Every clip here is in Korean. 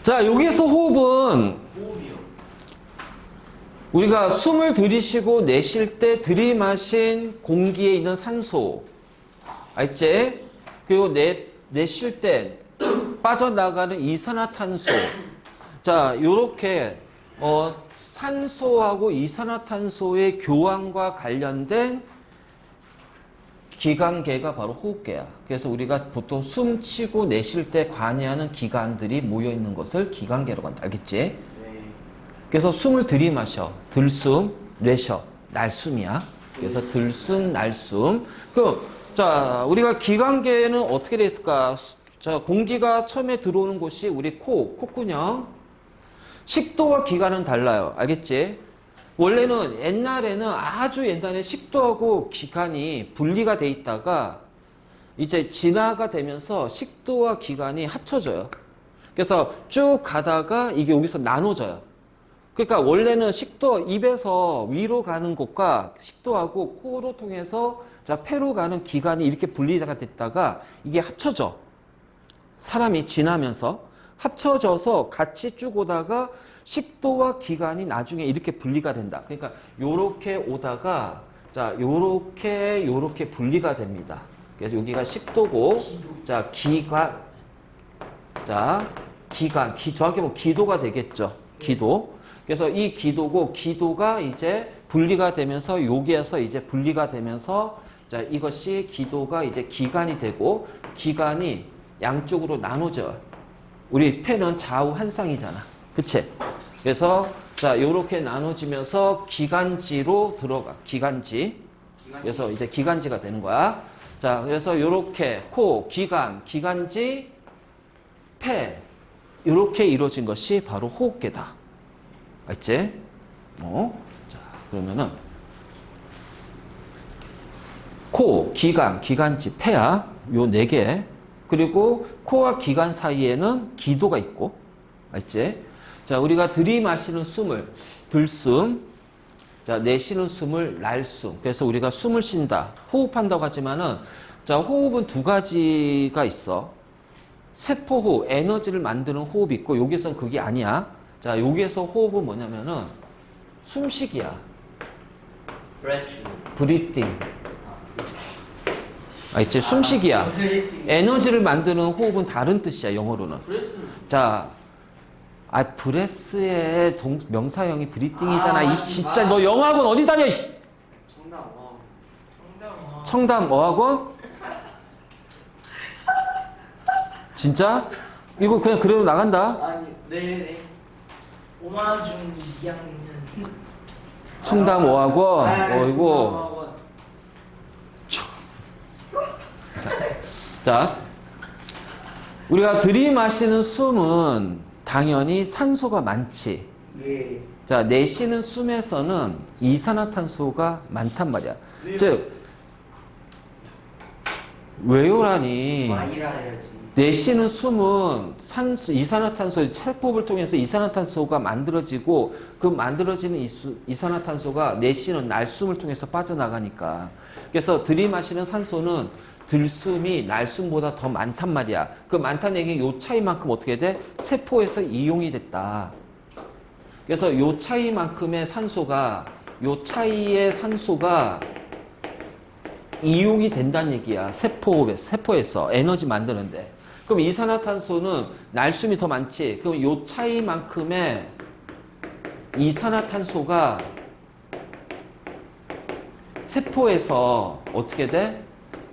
자, 여기서 호흡은 호흡이요. 우리가 숨을 들이쉬고 내쉴 때 들이마신 공기에 있는 산소, 알지? 그리고 내쉴 때 빠져나가는 이산화탄소. 자, 요렇게 산소하고 이산화탄소의 교환과 관련된 기관계가 바로 호흡계야. 그래서 우리가 보통 숨 쉬고 내쉴 때 관여하는 기관들이 모여 있는 것을 기관계라고 한다. 알겠지? 네. 그래서 숨을 들이마셔. 들숨, 내쉬어. 날숨이야. 그래서 들숨, 날숨. 자, 우리가 기관계는 어떻게 돼 있을까? 자, 공기가 처음에 들어오는 곳이 우리 콧구녕. 식도와 기관은 달라요. 알겠지? 원래는 옛날에는 아주 옛날에 식도하고 기관이 분리가 돼 있다가 이제 진화가 되면서 식도와 기관이 합쳐져요. 그래서 쭉 가다가 이게 여기서 나눠져요. 그러니까 원래는 식도, 입에서 위로 가는 곳과 식도하고 코로 통해서 자, 폐로 가는 기관이 이렇게 분리가 됐다가 이게 합쳐져. 사람이 지나면서 합쳐져서 같이 쭉 오다가 식도와 기관이 나중에 이렇게 분리가 된다. 그러니까 요렇게 오다가 자, 요렇게 분리가 됩니다. 그래서 여기가 식도고 자, 기관. 자, 기관. 정확히 보면 기도가 되겠죠. 기도. 그래서 이 기도고 기도가 이제 분리가 되면서 여기에서 이제 분리가 되면서 자, 이것이 기도가 이제 기관이 되고 기관이 양쪽으로 나눠져요. 우리 폐는 좌우 한 쌍이잖아. 그치? 그래서 자, 요렇게 나눠지면서 기관지로 들어가. 기관지. 그래서 이제 기관지가 되는 거야. 자, 그래서 요렇게 코, 기관, 기관지, 폐 요렇게 이루어진 것이 바로 호흡계다. 알지? 자, 그러면은 코, 기관, 기관지, 폐야. 요 네 개. 그리고 코와 기관 사이에는 기도가 있고. 알지? 자, 우리가 들이마시는 숨을 들숨, 자, 내쉬는 숨을 날숨. 그래서 우리가 숨을 쉰다, 호흡한다고 하지만은, 자, 호흡은 두 가지가 있어. 세포호흡, 에너지를 만드는 호흡이 있고, 여기서는 그게 아니야. 자, 여기에서 호흡은 뭐냐면은, 숨쉬기야. 브레스. 브리띵. 알지? 숨쉬기야. 에너지를 만드는 호흡은 다른 뜻이야, 영어로는. 브레스는 자, 브레스의 명사형이 브리띵이잖아. 이 진짜 맞아. 너 영어학원 어디 다녀? 정답. 청담 어학원? 진짜? 이거 그냥 그대로 나간다. 아니, 네네. 오마중 2학년. 청담 어학원. 어이구. 자, 우리가 들이마시는 숨은 당연히 산소가 많지. 예. 자, 내쉬는 숨에서는 이산화탄소가 많단 말이야. 왜요? 즉, 왜요라니. 많이라 해야지. 내쉬는 숨은 이산화탄소, 세포를 통해서 이산화탄소가 만들어지고 그 만들어지는 이산화탄소가 내쉬는 날숨을 통해서 빠져나가니까. 그래서 들이마시는 산소는 들숨이 날숨보다 더 많단 말이야. 그 많다는 얘기는 요 차이만큼 어떻게 돼? 세포에서 이용이 됐다. 그래서 요 차이만큼의 산소가, 요 차이의 산소가 이용이 된다는 얘기야. 세포에서 에너지 만드는데. 그럼 이산화탄소는 날숨이 더 많지. 그럼 요 차이만큼의 이산화탄소가 세포에서 어떻게 돼?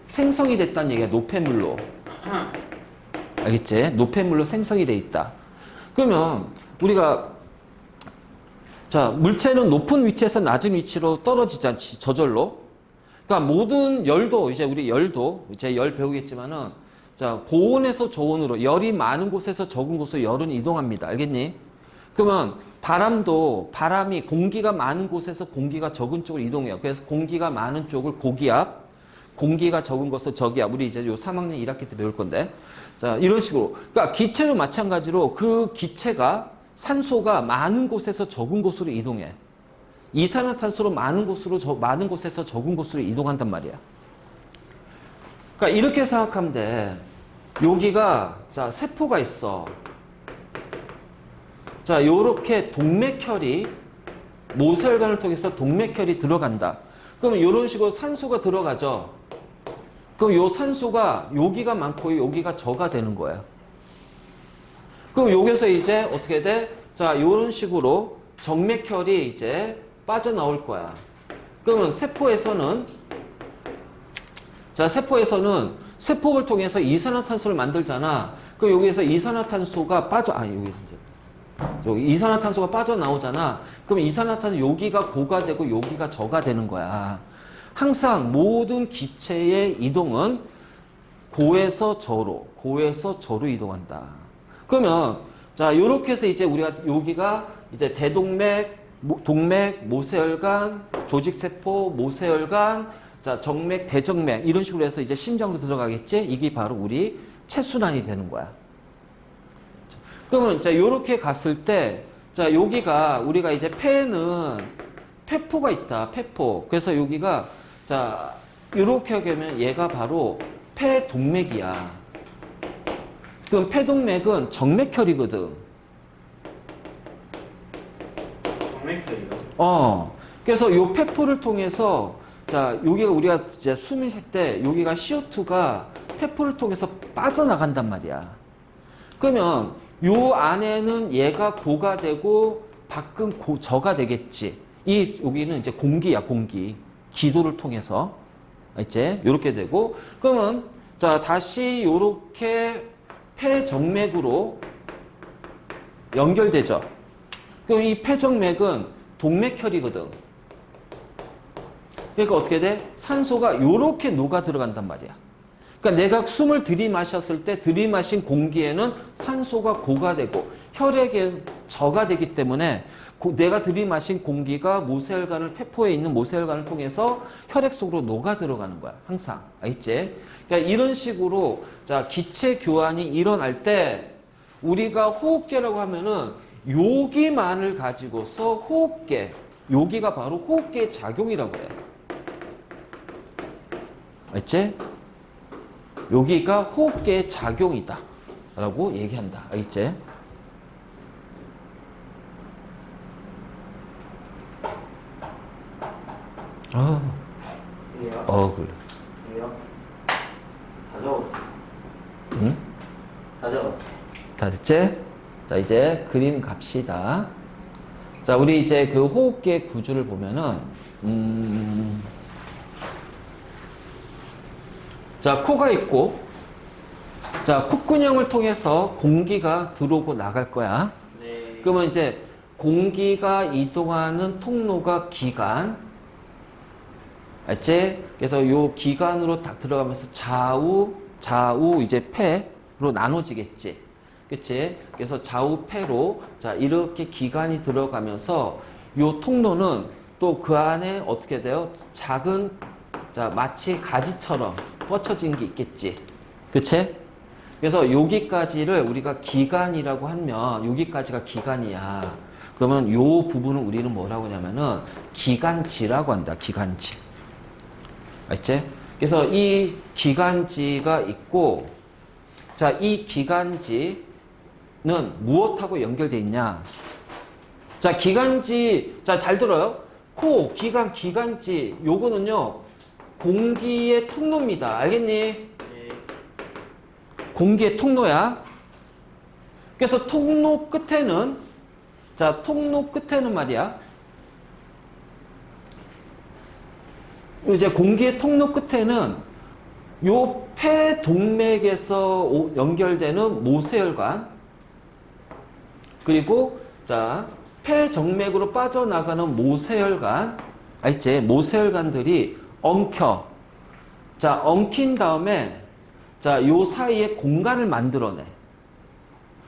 생성이 됐다는 얘기야. 노폐물로. 알겠지? 노폐물로 생성이 돼 있다. 그러면 우리가 자, 물체는 높은 위치에서 낮은 위치로 떨어지지 않지. 저절로. 그러니까 모든 열도, 이제 우리 열도, 이제 열 배우겠지만은 자, 고온에서 저온으로 열이 많은 곳에서 적은 곳으로 열은 이동합니다. 알겠니? 그러면 바람이 공기가 많은 곳에서 공기가 적은 쪽으로 이동해요. 그래서 공기가 많은 쪽을 고기압, 공기가 적은 것을 저기압. 우리 이제 요 3학년 1학기 때 배울 건데. 자, 이런 식으로. 그러니까 기체도 마찬가지로 그 기체가 산소가 많은 곳에서 적은 곳으로 이동해. 이산화탄소로 많은 곳에서 적은 곳으로 이동한단 말이야. 그러니까 이렇게 생각하면 돼. 여기가 자, 세포가 있어. 자, 요렇게 동맥혈이 모세혈관을 통해서 동맥혈이 들어간다. 그러면 이런 식으로 산소가 들어가죠. 그럼 요 산소가 여기가 많고 여기가 저가 되는 거예요. 그럼 여기서 이제 어떻게 돼? 자, 요런 식으로 정맥혈이 이제 빠져나올 거야. 그러면 세포에서는 자, 세포에서는 세포를 통해서 이산화탄소를 만들잖아. 그럼 여기에서 이산화탄소가 여기 이산화탄소가 빠져나오잖아. 그럼 이산화탄소 여기가 고가 되고 여기가 저가 되는 거야. 항상 모든 기체의 이동은 고에서 저로 이동한다. 그러면 자, 요렇게 해서 이제 우리가 여기가 이제 대동맥, 동맥, 모세혈관, 조직세포, 모세혈관, 자, 정맥, 대정맥 이런 식으로 해서 이제 심장도 들어가겠지? 이게 바로 우리 체순환이 되는 거야. 그러면 자, 요렇게 갔을 때 자, 여기가 우리가 이제 폐에는 폐포가 있다. 폐포. 그래서 여기가 자, 요렇게 하면 얘가 바로 폐동맥이야. 그럼 폐동맥은 정맥혈이거든. 정맥혈이요? 그래서 요 폐포를 통해서 자, 여기가 우리가 이제 숨을 쉴 때 여기가 CO2가 폐포를 통해서 빠져나간단 말이야. 그러면 요 안에는 얘가 고가 되고 밖은 저가 되겠지. 여기는 이제 공기야, 공기. 기도를 통해서 이제 요렇게 되고 그러면 자, 다시 요렇게 폐정맥으로 연결되죠. 그럼 이 폐정맥은 동맥혈이거든. 그러니까 어떻게 돼? 산소가 요렇게 녹아 들어간단 말이야. 그러니까 내가 숨을 들이마셨을 때 들이마신 공기에는 산소가 고가 되고 혈액에 저가 되기 때문에 내가 들이마신 공기가 모세혈관을 폐포에 있는 모세혈관을 통해서 혈액 속으로 녹아 들어가는 거야. 항상. 알겠지? 그러니까 이런 식으로 자, 기체 교환이 일어날 때 우리가 호흡계라고 하면은 여기만을 가지고서 호흡계, 여기가 바로 호흡계의 작용이라고 해. 알겠지? 여기가 호흡계의 작용이다 라고 얘기한다. 알겠지? 그래. 왜요? 다 적었어. 응? 다 적었어. 다 됐지? 자, 이제 그림 갑시다. 자, 우리 이제 그 호흡계 구조를 보면은, 자, 코가 있고, 자, 콧구녕을 통해서 공기가 들어오고 나갈 거야. 네. 그러면 이제 공기가 이동하는 통로가 기관. 알지? 그래서 요 기관으로 딱 들어가면서 좌우 이제 폐로 나눠지겠지. 그치? 그래서 좌우 폐로, 자, 이렇게 기관이 들어가면서 요 통로는 또 그 안에 어떻게 돼요? 작은, 자, 마치 가지처럼 뻗쳐진 게 있겠지. 그치? 그래서 여기까지를 우리가 기관이라고 하면 여기까지가 기관이야. 그러면 요 부분을 우리는 뭐라고 하냐면은 기관지라고 한다. 기관지. 알지? 그래서 이 기관지가 있고, 자, 이 기관지는 무엇하고 연결되어 있냐? 자, 기관지, 자, 잘 들어요. 코, 기관지, 요거는요, 공기의 통로입니다. 알겠니? 네. 공기의 통로야. 그래서 통로 끝에는, 자, 통로 끝에는 말이야. 이제 공기의 통로 끝에는 요 폐동맥에서 연결되는 모세혈관, 그리고 자, 폐정맥으로 빠져나가는 모세혈관, 알지? 모세혈관들이 엉켜. 자, 엉킨 다음에 자, 요 사이에 공간을 만들어내.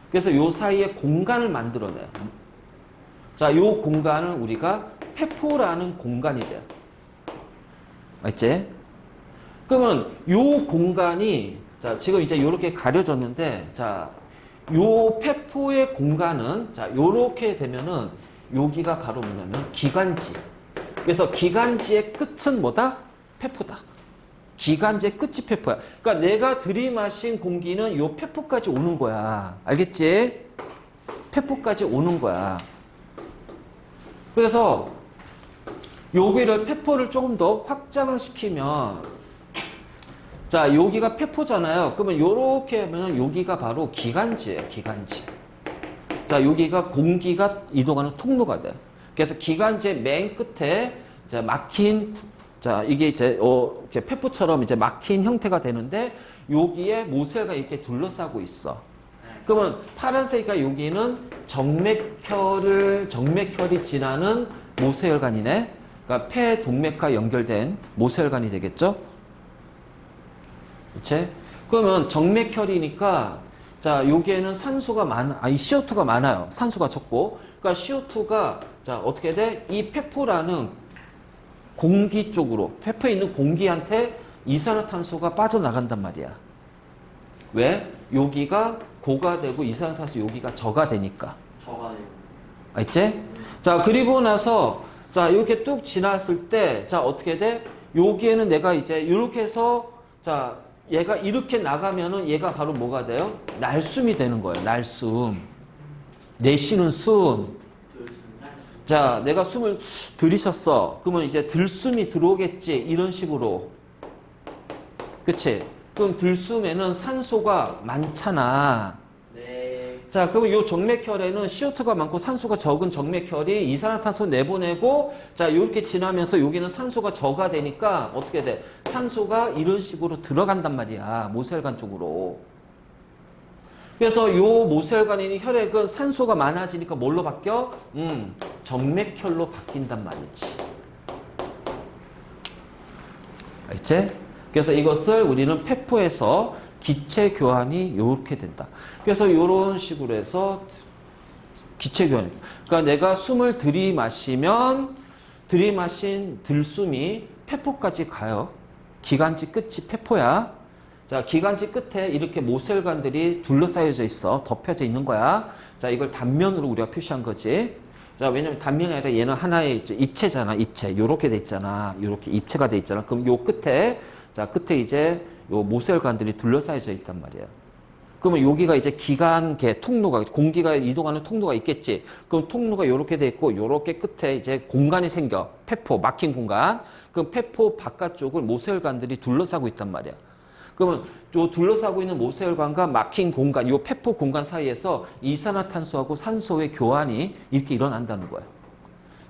그래서 요 사이에 공간을 만들어내. 자, 요 공간은 우리가 폐포라는 공간이 돼요. 알지? 그러면 요 공간이, 자, 지금 이제 요렇게 가려졌는데, 자, 요 폐포의 공간은, 자, 요렇게 되면은, 여기가 바로 뭐냐면, 기관지. 그래서 기관지의 끝은 뭐다? 폐포다. 기관지의 끝이 폐포야. 그러니까 내가 들이마신 공기는 요 폐포까지 오는 거야. 알겠지? 폐포까지 오는 거야. 그래서 여기를 폐포를 조금 더 확장을 시키면, 자, 여기가 폐포잖아요. 그러면 요렇게 하면 여기가 바로 기관지예요, 기관지. 자, 여기가 공기가 이동하는 통로가 돼요. 그래서 기관지의 맨 끝에 이제 막힌, 자, 이게 이제 이렇게 폐포처럼 이제 막힌 형태가 되는데, 여기에 모세혈관이 이렇게 둘러싸고 있어. 그러면 파란색이니까 여기는 정맥혈이 지나는 모세혈관이네. 그러니까 폐 동맥과 연결된 모세혈관이 되겠죠? 그렇지? 그러면 정맥혈이니까, 자, 여기에는 산소가 이 CO2가 많아요. 산소가 적고. 그러니까 CO2가, 자, 어떻게 돼? 이 폐포라는 공기 쪽으로, 폐포에 있는 공기한테 이산화탄소가 빠져나간단 말이야. 왜? 여기가 고가 되고 이산화탄소 여기가 저가 되니까. 저가요. 알지? 자, 그리고 나서, 자, 이렇게 뚝 지났을 때, 자, 어떻게 돼? 여기에는 내가 이제 이렇게 해서, 자, 얘가 이렇게 나가면은 얘가 바로 뭐가 돼요? 날숨이 되는 거예요. 날숨. 내쉬는 숨. 자, 내가 숨을 들이셨어. 그러면 이제 들숨이 들어오겠지. 이런 식으로. 그치? 그럼 들숨에는 산소가 많잖아. 네. 자, 그러면 이 정맥혈에는 CO2가 많고 산소가 적은 정맥혈이 이산화탄소 내보내고, 자, 이렇게 지나면서 여기는 산소가 저가 되니까 어떻게 돼? 산소가 이런 식으로 들어간단 말이야. 모세혈관 쪽으로. 그래서 이 모세혈관에 있는 혈액은 산소가 많아지니까 뭘로 바뀌어? 정맥혈로 바뀐단 말이지. 알지? 그래서 이것을 우리는 폐포에서 기체 교환이 이렇게 된다. 그래서 이런 식으로 해서 기체 교환. 그러니까 내가 숨을 들이마시면 들이마신 들숨이 폐포까지 가요. 기관지 끝이 폐포야. 자, 기관지 끝에 이렇게 모세혈관들이 둘러싸여져 있어. 덮여져 있는 거야. 자, 이걸 단면으로 우리가 표시한 거지. 자, 왜냐면 단면이 아니라 얘는 하나의 입체잖아. 입체. 요렇게 돼 있잖아. 요렇게 입체가 돼 있잖아. 그럼 요 끝에, 자, 끝에 이제 요 모세혈관들이 둘러싸여져 있단 말이야. 그러면 여기가 이제 기관계 통로가, 공기가 이동하는 통로가 있겠지. 그럼 통로가 요렇게 돼 있고, 요렇게 끝에 이제 공간이 생겨. 폐포, 막힌 공간. 그럼 폐포 바깥쪽을 모세혈관들이 둘러싸고 있단 말이야. 그러면 요 둘러싸고 있는 모세혈관과 막힌 공간, 요 폐포 공간 사이에서 이산화탄소하고 산소의 교환이 이렇게 일어난다는 거예요.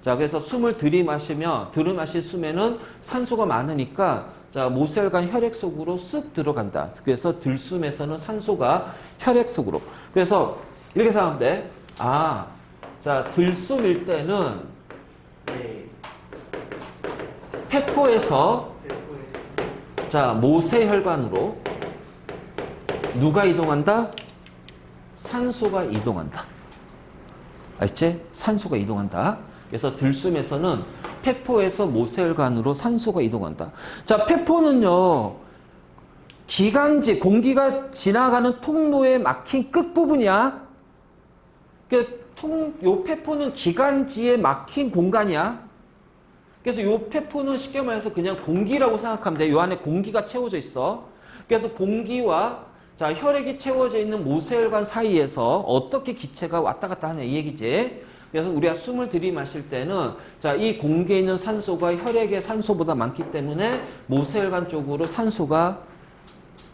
자, 그래서 숨을 들이마신 숨에는 산소가 많으니까, 자, 모세혈관 혈액 속으로 쓱 들어간다. 그래서 들숨에서는 산소가 혈액 속으로. 그래서 이렇게 생각하면 돼. 아, 자, 들숨일 때는 네. 폐포에서, 자, 모세혈관으로 누가 이동한다? 산소가 이동한다. 알지? 산소가 이동한다. 그래서 들숨에서는 폐포에서 모세혈관으로 산소가 이동한다. 자, 폐포는요, 기관지, 공기가 지나가는 통로에 막힌 끝부분이야. 요 폐포는 기관지에 막힌 공간이야. 그래서 요 폐포는 쉽게 말해서 그냥 공기라고 생각하면 돼. 요 안에 공기가 채워져 있어. 그래서 공기와, 자, 혈액이 채워져 있는 모세혈관 사이에서 어떻게 기체가 왔다 갔다 하냐 이 얘기지. 그래서 우리가 숨을 들이마실 때는, 자, 이 공기에 있는 산소가 혈액의 산소보다 많기 때문에 모세혈관 쪽으로 산소가,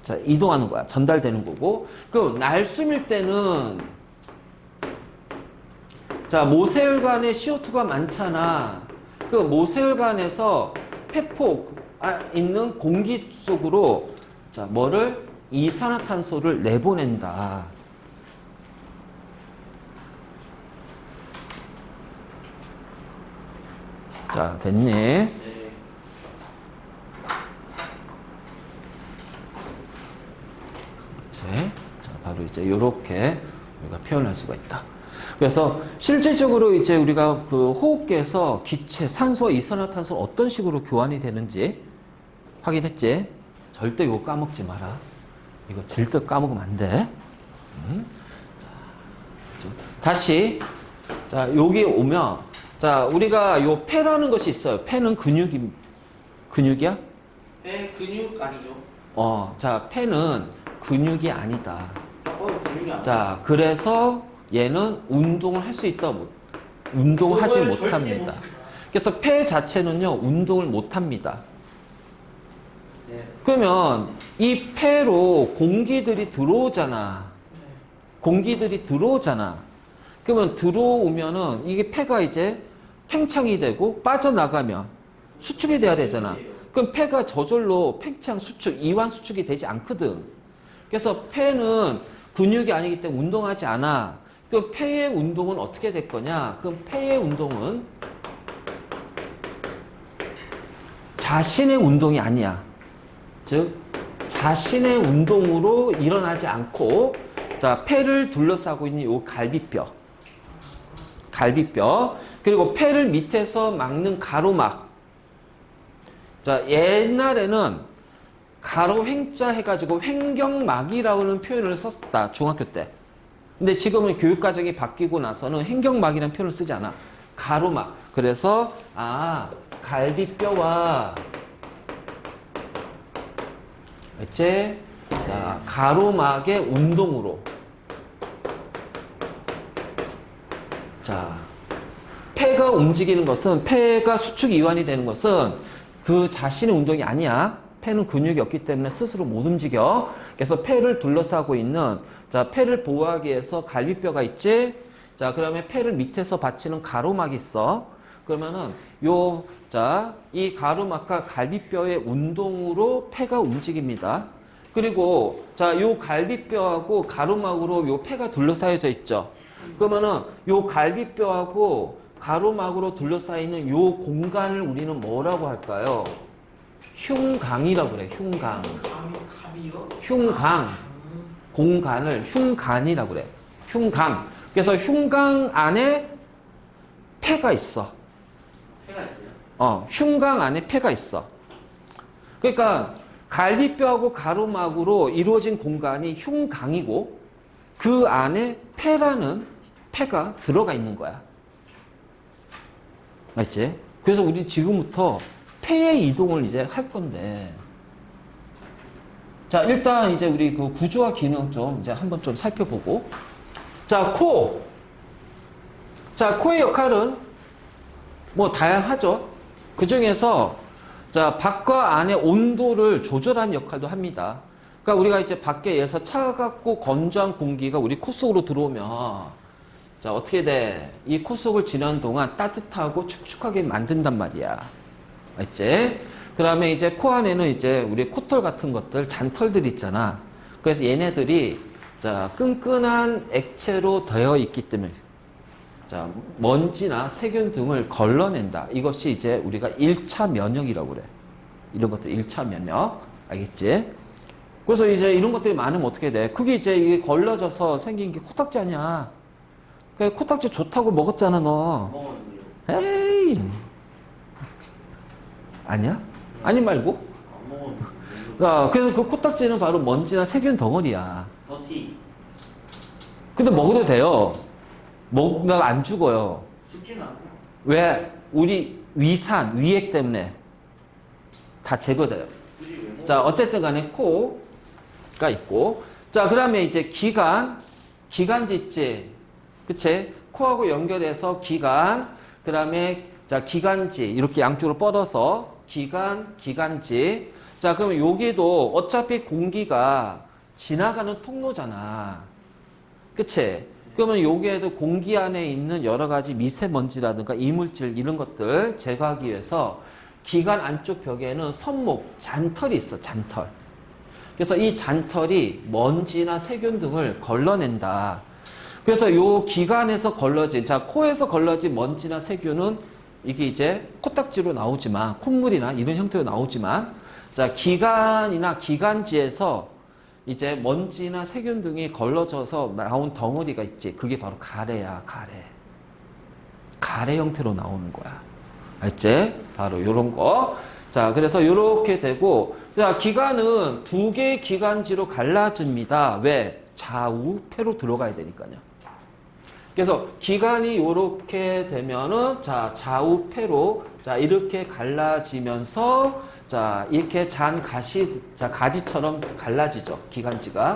자, 이동하는 거야. 전달되는 거고. 그 날숨일 때는, 자, 모세혈관에 CO2가 많잖아. 그 모세혈관에서 폐포 있는 공기 속으로, 자, 뭐를? 이산화탄소를 내보낸다. 자, 됐니? 네. 그렇지? 자, 바로 이제 요렇게 우리가 표현할 수가 있다. 그래서 실질적으로 이제 우리가 그 호흡기에서 기체, 산소와 이산화탄소는 어떤 식으로 교환이 되는지 확인했지? 절대 이거 까먹지 마라. 이거 절대 까먹으면 안 돼. 자, 다시. 자, 여기 오면, 자, 우리가 요 폐라는 것이 있어요. 폐는 근육이야? 네, 근육 아니죠? 자, 폐는 근육이 아니다. 근육이 아니죠? 자, 그래서 얘는 운동을 할 수 있다, 운동을 하지 그걸 절대 못합니다. 못- 그래서 폐 자체는요, 운동을 못합니다. 네. 그러면 이 폐로 공기들이 들어오잖아. 공기들이 들어오잖아. 그러면 들어오면은 이게 폐가 이제 팽창이 되고 빠져나가면 수축이 돼야 되잖아. 그럼 폐가 저절로 팽창, 수축, 이완 수축이 되지 않거든. 그래서 폐는 근육이 아니기 때문에 운동하지 않아. 그럼 폐의 운동은 어떻게 될 거냐? 그럼 폐의 운동은 자신의 운동이 아니야. 즉, 자신의 운동으로 일어나지 않고, 자, 폐를 둘러싸고 있는 요 갈비뼈. 갈비뼈. 그리고 폐를 밑에서 막는 가로막. 자, 옛날에는 가로 횡자 해가지고 횡격막이라는 표현을 썼다. 중학교 때. 근데 지금은 교육과정이 바뀌고 나서는 횡격막이라는 표현을 쓰지 않아. 가로막. 그래서, 갈비뼈와 이제 자, 가로막의 운동으로 자, 폐가 움직이는 것은 폐가 수축 이완이 되는 것은 그 자신의 운동이 아니야. 폐는 근육이 없기 때문에 스스로 못 움직여. 그래서 폐를 둘러싸고 있는 자, 폐를 보호하기 위해서 갈비뼈가 있지. 자, 그러면 폐를 밑에서 받치는 가로막이 있어. 그러면은 이 가로막과 갈비뼈의 운동으로 폐가 움직입니다. 그리고 자, 요 갈비뼈하고 가로막으로 요 폐가 둘러싸여져 있죠. 그러면은 요 갈비뼈하고 가로막으로 둘러싸이는 요 공간을 우리는 뭐라고 할까요? 흉강이라고 그래. 흉강. 감이요? 흉강. 공간을 흉간이라고 그래. 흉강. 그래서 흉강 안에 폐가 있어. 해가 있어요? 흉강 안에 폐가 있어. 그러니까 갈비뼈하고 가로막으로 이루어진 공간이 흉강이고 그 안에 폐라는 폐가 들어가 있는 거야. 맞지? 그래서 우리 지금부터 폐의 이동을 이제 할 건데 자, 일단 이제 우리 그 구조와 기능 좀 이제 한번 좀 살펴보고 자, 코. 자, 코의 역할은 뭐 다양하죠. 그 중에서 자, 밖과 안의 온도를 조절하는 역할도 합니다. 그러니까 우리가 이제 밖에서 차갑고 건조한 공기가 우리 코 속으로 들어오면 자, 어떻게 돼? 이 코 속을 지나는 동안 따뜻하고 축축하게 만든단 말이야. 알지? 그 다음에 이제 코 안에는 이제 우리 코털 같은 것들, 잔털들 있잖아. 그래서 얘네들이 자, 끈끈한 액체로 되어 있기 때문에 자, 먼지나 세균 등을 걸러낸다. 이것이 이제 우리가 1차 면역이라고 그래. 이런 것들 1차 면역. 알겠지? 그래서 이제 이런 것들이 많으면 어떻게 돼? 그게 이제 이게 걸러져서 생긴 게 코딱지 아니야. 그 코딱지 좋다고 먹었잖아, 너. 먹었는데요. 에이. 아니야? 아니 말고? 안 먹었는데. 그래서 그 코딱지는 바로 먼지나 세균 덩어리야. 더티. 근데 먹어도 돼요. 먹으면 안 죽어요. 죽지는 않고. 왜? 우리 위산, 위액 때문에 다 제거돼요. 굳이 왜 먹어? 자, 어쨌든 간에 코가 있고. 자, 그 다음에 이제 기관지 있지. 그치? 코하고 연결해서 기관. 그 다음에 자, 기관지. 이렇게 양쪽으로 뻗어서 기관지. 자, 그러면 여기도 어차피 공기가 지나가는 통로잖아. 그치? 그러면 여기에도 공기 안에 있는 여러 가지 미세먼지라든가 이물질 이런 것들 제거하기 위해서 기관 안쪽 벽에는 손목, 잔털이 있어, 잔털. 그래서 이 잔털이 먼지나 세균 등을 걸러낸다. 그래서 요 기관에서 걸러진, 자, 코에서 걸러진 먼지나 세균은 이게 이제 코딱지로 나오지만, 콧물이나 이런 형태로 나오지만, 자, 기관이나 기관지에서 이제 먼지나 세균 등이 걸러져서 나온 덩어리가 있지. 그게 바로 가래야, 가래. 가래 형태로 나오는 거야. 알지? 바로 요런 거. 자, 그래서 요렇게 되고, 자, 기관은 두 개의 기관지로 갈라집니다. 왜? 좌우 폐로 들어가야 되니까요. 그래서 기관이 요렇게 되면은, 자, 좌우 폐로, 자, 이렇게 갈라지면서, 자, 이렇게 가지처럼 갈라지죠. 기관지가.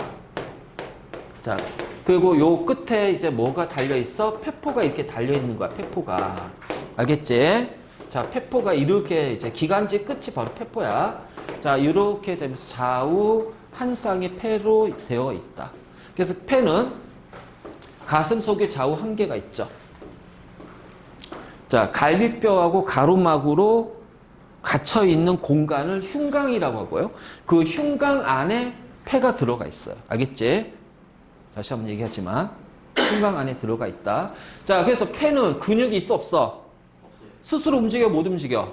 자, 그리고 요 끝에 이제 뭐가 달려있어? 페포가 이렇게 달려있는 거야, 페포가. 알겠지? 자, 페포가 이렇게 이제 기관지 끝이 바로 페포야. 자, 이렇게 되면서 좌우 한 쌍의 폐로 되어 있다. 그래서 폐는 가슴 속에 좌우 한 개가 있죠. 자, 갈비뼈하고 가로막으로 갇혀 있는 공간을 흉강이라고 하고요. 그 흉강 안에 폐가 들어가 있어요. 알겠지? 다시 한번 얘기하지만 흉강 안에 들어가 있다. 자, 그래서 폐는 근육이 있어 없어? 스스로 움직여 못 움직여?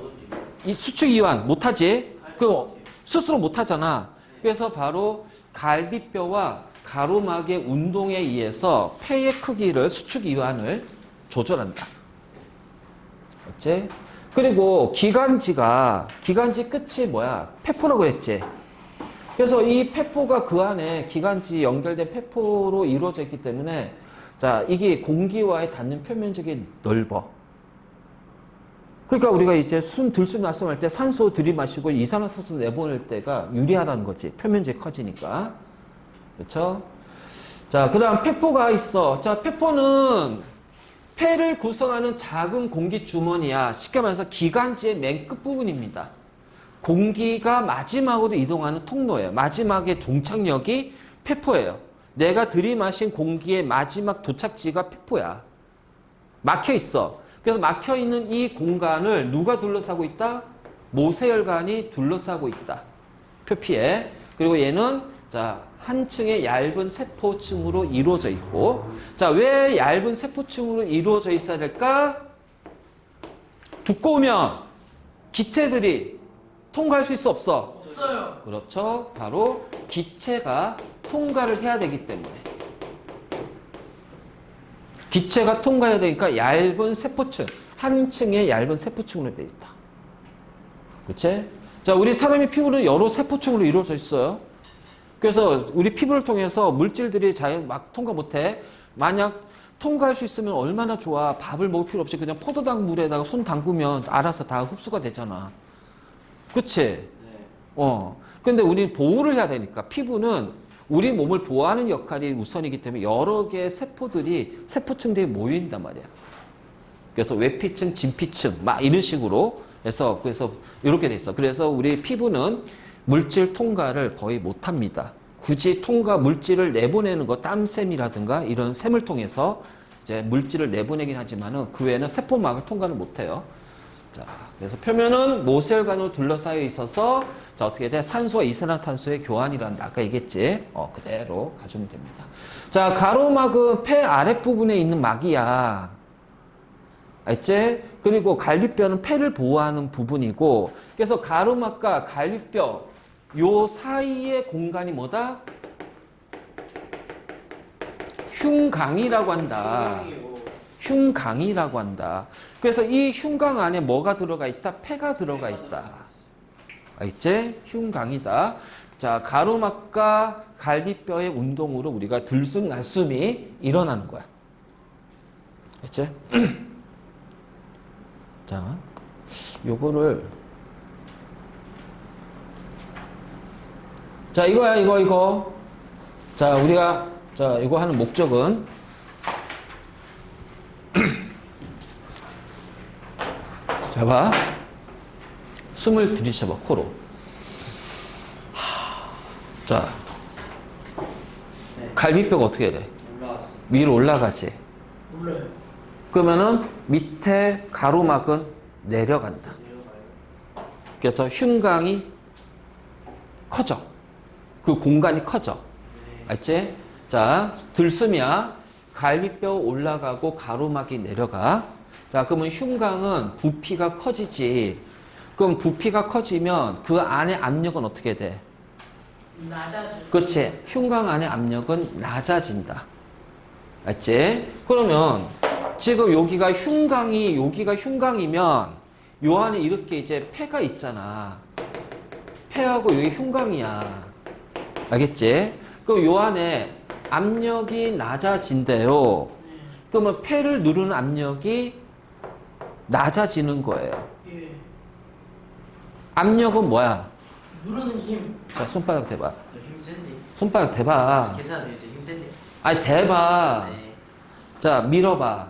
이 수축 이완 못하지? 그 스스로 못하잖아. 그래서 바로 갈비뼈와 가로막의 운동에 의해서 폐의 크기를 수축 이완을 조절한다. 맞지? 그리고 기관지 끝이 뭐야? 페포라고 했지? 그래서 이 페포가 그 안에 기관지 연결된 페포로 이루어져 있기 때문에 자, 이게 공기와의 닿는 표면적이 넓어. 그러니까 우리가 이제 들숨 날숨 할 때 산소 들이마시고 이산화탄소 내보낼 때가 유리하다는 거지. 표면적이 커지니까. 그렇죠? 자, 그다음 페포가 있어. 자, 페포는 폐를 구성하는 작은 공기 주머니야. 쉽게 말해서 기관지의 맨 끝부분입니다. 공기가 마지막으로 이동하는 통로예요. 마지막의 종착역이 페포예요. 내가 들이마신 공기의 마지막 도착지가 페포야. 막혀 있어. 그래서 막혀 있는 이 공간을 누가 둘러싸고 있다? 모세혈관이 둘러싸고 있다. 표피에. 그리고 얘는 자, 한 층의 얇은 세포층으로 이루어져 있고, 자, 왜 얇은 세포층으로 이루어져 있어야 될까? 두꺼우면 기체들이 통과할 수 있어 없어? 없어요. 그렇죠. 바로 기체가 통과를 해야 되기 때문에. 기체가 통과해야 되니까 얇은 세포층, 한 층의 얇은 세포층으로 되어 있다. 그치? 자, 우리 사람의 피부는 여러 세포층으로 이루어져 있어요. 그래서 우리 피부를 통해서 물질들이 잘 막 통과 못해. 만약 통과할 수 있으면 얼마나 좋아. 밥을 먹을 필요 없이 그냥 포도당 물에다가 손 담그면 알아서 다 흡수가 되잖아. 그치? 네. 근데 우리는 보호를 해야 되니까 피부는 우리 몸을 보호하는 역할이 우선이기 때문에 여러 개의 세포층들이 모여있단 말이야. 그래서 외피층, 진피층, 막 이런 식으로 해서, 그래서 이렇게 돼 있어. 그래서 우리 피부는 물질 통과를 거의 못 합니다. 굳이 물질을 내보내는 거, 땀샘이라든가 이런 샘을 통해서 이제 물질을 내보내긴 하지만은 그 외에는 세포막을 통과를 못 해요. 자, 그래서 표면은 모세혈관으로 둘러싸여 있어서 자, 어떻게 돼? 산소와 이산화탄소의 교환이란다. 아까 얘기했지? 그대로 가주면 됩니다. 자, 가로막은 폐 아랫부분에 있는 막이야. 알지? 그리고 갈비뼈는 폐를 보호하는 부분이고, 그래서 가로막과 갈비뼈 요 사이의 공간이 뭐다? 흉강이라고 한다. 흉강이라고 한다. 그래서 이 흉강 안에 뭐가 들어가 있다? 폐가 들어가 있다. 알겠지? 흉강이다. 자, 가로막과 갈비뼈의 운동으로 우리가 들숨날숨이 일어나는 거야. 알겠지? 자, 요거를 자, 이거야, 이거. 자, 우리가 자, 이거 하는 목적은 자, 봐. 숨을 들이쉬어봐, 코로. 자, 네. 갈비뼈가 어떻게 돼? 올라왔어. 위로 올라가지. 몰라요. 그러면은 밑에 가로막은 내려간다. 내려가요. 그래서 흉강이 커져. 그 공간이 커져. 네. 알지? 자, 들숨이야. 갈비뼈 올라가고 가로막이 내려가. 자, 그러면 흉강은 부피가 커지지. 그럼 부피가 커지면 그 안에 압력은 어떻게 돼? 낮아져. 그렇지. 흉강 안의 압력은 낮아진다. 알지? 그러면 지금 여기가 흉강이면 요 안에 이렇게 이제 폐가 있잖아. 폐하고 여기 흉강이야. 알겠지? 그럼 요 안에 압력이 낮아진대요. 그러면 폐를 누르는 압력이 낮아지는 거예요. 예. 압력은 뭐야? 누르는 힘. 자, 손바닥 대봐. 저 힘센데. 손바닥 대봐. 괜찮아요. 이제 힘센데. 아니, 대봐. 네. 자, 밀어봐.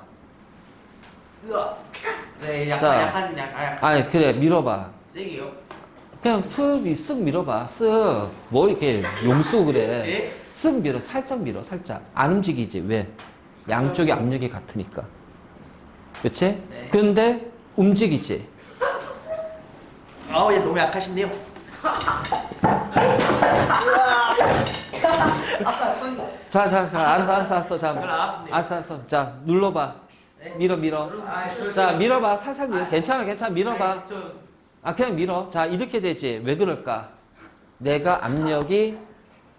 네, 자. 약간. 아니, 그래, 밀어봐. 세게요? 그냥 쓱 밀어봐. 쓱. 뭐 이렇게 용수 그래. 네? 쓱 밀어. 살짝 밀어. 살짝. 안 움직이지. 왜? 양쪽의 압력이 같으니까. 그치? 네. 근데 움직이지. 얘 너무 약하신데요? 자, 알았어. 자, 별로 안 아픈데요? 알았어. 자, 눌러봐. 네. 밀어. 자, 밀어봐. 살살 밀어. 괜찮아. 밀어봐. 그냥 밀어. 자, 이렇게 되지. 왜 그럴까? 내가 압력이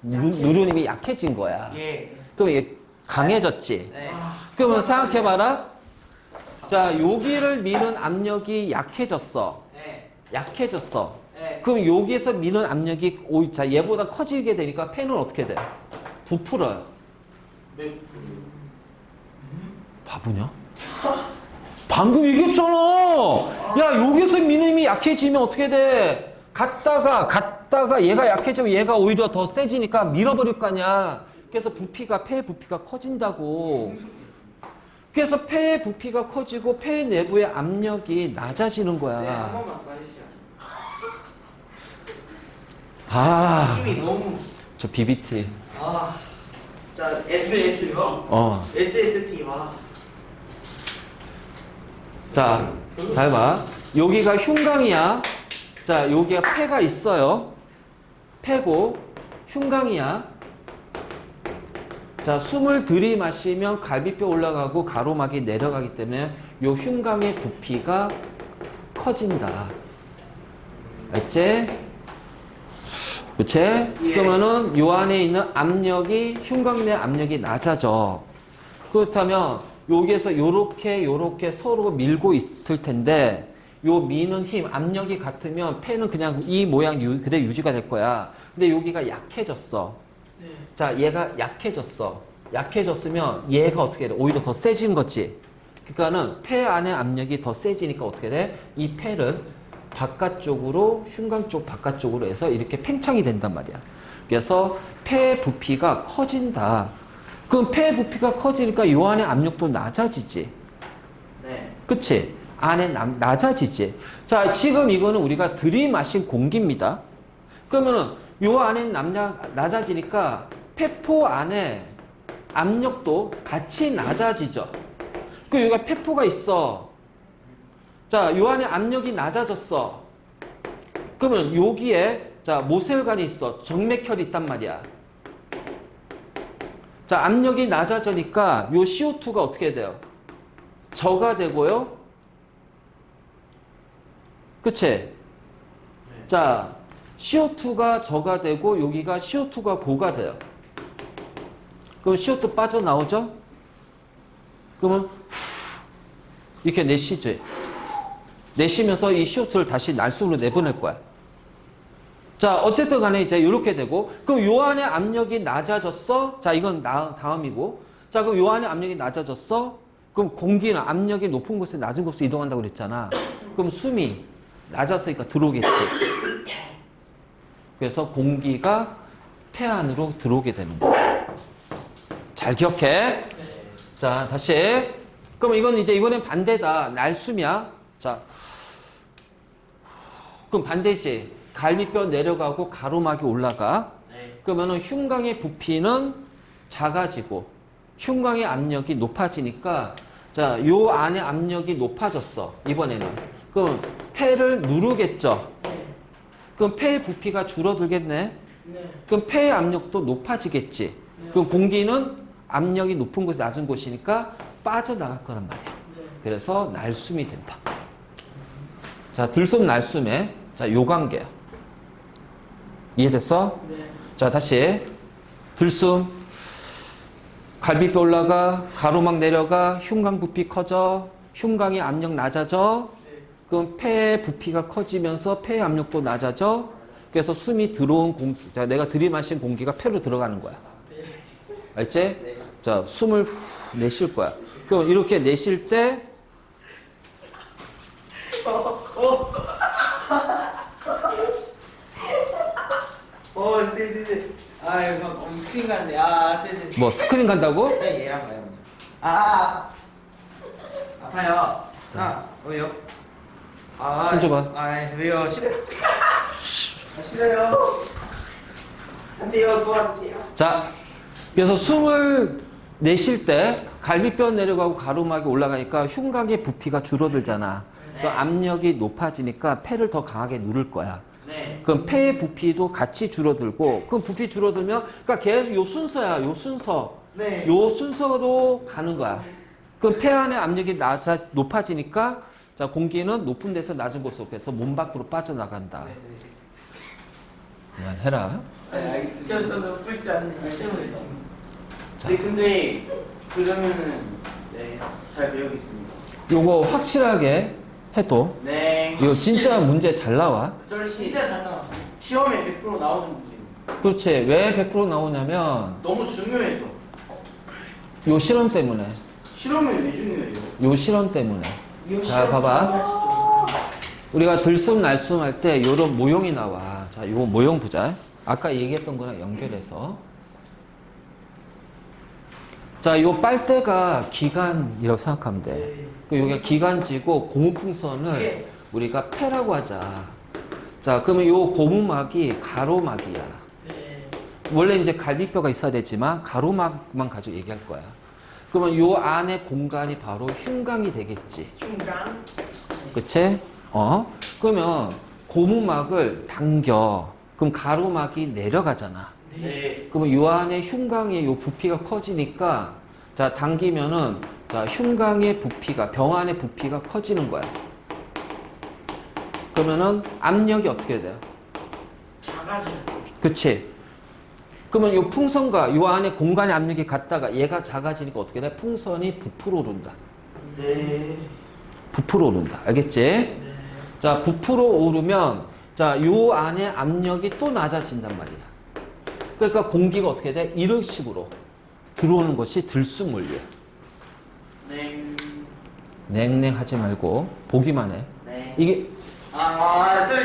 누르님이 약해진 거야. 예. 그럼 이게 강해졌지. 네. 그러면 생각해봐라. 자, 여기를 미는 압력이 약해졌어. 네. 약해졌어. 네. 그럼 여기에서 미는 압력이 자, 얘보다 커지게 되니까 펜은 어떻게 돼? 부풀어요. 바보냐? 방금 얘기했잖아. 야, 여기서 미는 힘이 약해지면 어떻게 돼? 갔다가 얘가 약해지면 얘가 오히려 더 세지니까 밀어버릴 거 아니야. 그래서 폐의 부피가 커진다고. 그래서 폐의 부피가 커지고 폐 내부의 압력이 낮아지는 거야. 번만 봐주시죠. 힘이 너무. 저 BBT. 자, SS요? SST, 자, 잘 봐. 여기가 흉곽이야. 자, 여기가 폐가 있어요. 폐고, 흉곽이야. 자, 숨을 들이마시면 갈비뼈 올라가고 가로막이 내려가기 때문에 요 흉곽의 부피가 커진다. 알지? 그치? 예. 그러면은 요 안에 있는 압력이, 흉곽 내 압력이 낮아져. 그렇다면 여기에서 요렇게 서로 밀고 있을 텐데 요 미는 힘, 압력이 같으면 폐는 그냥 이 모양 그대로 유지가 될 거야. 근데 여기가 약해졌어. 네. 자, 얘가 약해졌어. 약해졌으면 얘가 어떻게 돼? 오히려 더 세진 거지. 그러니까는 폐 안의 압력이 더 세지니까 어떻게 돼? 이 폐는 바깥쪽으로, 흉곽 쪽 바깥쪽으로 해서 이렇게 팽창이 된단 말이야. 그래서 폐 부피가 커진다. 그럼 폐 부피가 커지니까 요 안에 압력도 낮아지지. 네. 그치? 안에 낮아지지. 자, 지금 이거는 우리가 들이마신 공기입니다. 그러면은 요 안에 낮아지니까 폐포 안에 압력도 같이 낮아지죠. 그 여기가 폐포가 있어. 자, 요 안에 압력이 낮아졌어. 그러면 여기에 자, 모세혈관이 있어. 정맥혈이 있단 말이야. 자, 압력이 낮아지니까 요 CO2가 어떻게 돼요? 저가 되고요. 그치? 자, CO2가 저가 되고 여기가 CO2가 고가 돼요. 그럼 CO2 빠져나오죠? 그러면 이렇게 내쉬지. 내쉬면서 이 CO2를 다시 날숨으로 내보낼 거야. 자, 어쨌든 간에 이제 이렇게 되고, 그럼 요 안에 압력이 낮아졌어? 자, 이건 다음이고. 자, 그럼 요 안에 압력이 낮아졌어? 그럼 공기는 압력이 높은 곳에 낮은 곳으로 이동한다고 그랬잖아. 그럼 숨이 낮았으니까 들어오겠지. 그래서 공기가 폐 안으로 들어오게 되는 거야. 잘 기억해. 자, 다시. 그럼 이건 이제 이번엔 반대다. 날숨이야. 자, 그럼 반대지. 갈비뼈 내려가고 가로막이 올라가. 네. 그러면은 흉곽의 부피는 작아지고 흉곽의 압력이 높아지니까 자, 요 안에 압력이 높아졌어. 이번에는. 그럼 폐를 누르겠죠. 네. 그럼 폐의 부피가 줄어들겠네. 네. 그럼 폐의 압력도 높아지겠지. 네. 그럼 공기는 압력이 높은 곳에 낮은 곳이니까 빠져나갈 거란 말이야. 네. 그래서 날숨이 된다. 자, 들숨 날숨의 자, 요 관계야. 이해됐어? 네. 자, 다시 들숨 갈비뼈 올라가 가로막 내려가 흉곽 부피 커져 흉곽의 압력 낮아져 그럼 폐의 부피가 커지면서 폐의 압력도 낮아져 그래서 숨이 들어온 공기 자, 내가 들이마신 공기가 폐로 들어가는 거야. 알지? 자, 숨을 후 내쉴 거야. 그럼 이렇게 내쉴 때 쎄. 이거 스크린 가는데. 아, 쎄. 뭐 스크린 간다고? 네, 얘랑 가요. 아파요. 왜요? 손 줘봐. 왜요? 싫어요. 싫어요. 안 돼요. 도와주세요. 자, 그래서 숨을 내쉴 때 갈비뼈 내려가고 가로막이 올라가니까 흉곽의 부피가 줄어들잖아. 네. 그 압력이 높아지니까 폐를 더 강하게 누를 거야. 네. 그럼 폐의 부피도 같이 줄어들고, 그 부피 줄어들면, 그러니까 계속 요 순서야, 요 순서. 네. 요 순서로 가는 거야. 그럼 폐 안의 압력이 높아지니까, 자, 공기는 높은 데서 낮은 곳으로 해서 몸 밖으로 빠져나간다. 그냥 해라. 네, 알겠습니다. 저 높을 줄 아는 때문에. 네, 근데 그러면은 잘 배우겠습니다. 요거 확실하게 해도, 네. 이거 진짜 문제 잘 나와. 진짜 잘 나와. 시험에 100% 나오는 문제. 그렇지. 왜 100% 나오냐면, 너무 중요해서. 요 실험 때문에. 실험이 왜 중요해요? 요 실험 때문에. 이거 자, 시험 봐봐. 공부하시죠. 우리가 들숨 날숨 할 때 요런 모형이 나와. 자, 요 모형 보자. 아까 얘기했던 거랑 연결해서. 자, 요 빨대가 기관이라고 생각하면 돼. 네. 그 여기가 기관지고 고무풍선을 예. 우리가 폐라고 하자. 자, 그러면 요 고무막이 가로막이야. 네. 원래 이제 갈비뼈가 있어야 되지만 가로막만 가지고 얘기할 거야. 그러면 요 안에 공간이 바로 흉곽이 되겠지. 흉강. 그치? 그러면 고무막을 당겨. 그럼 가로막이 내려가잖아. 네. 그러면 요 안에 흉곽의 요 부피가 커지니까, 자, 당기면은, 자, 흉곽의 부피가, 병 안의 부피가 커지는 거야. 그러면은 압력이 어떻게 돼요? 작아져. 그치? 그러면 요 풍선과 요 안에 공간의 압력이 같다가 얘가 작아지니까 어떻게 돼? 풍선이 부풀어 오른다. 네. 부풀어 오른다. 알겠지? 네. 자, 부풀어 오르면, 자, 요 안에 압력이 또 낮아진단 말이야. 그러니까 공기가 어떻게 돼? 이런 식으로 들어오는 것이 들숨물이야. 네. 냉랭하지 말고 보기만 해. 네. 이게 쏘리.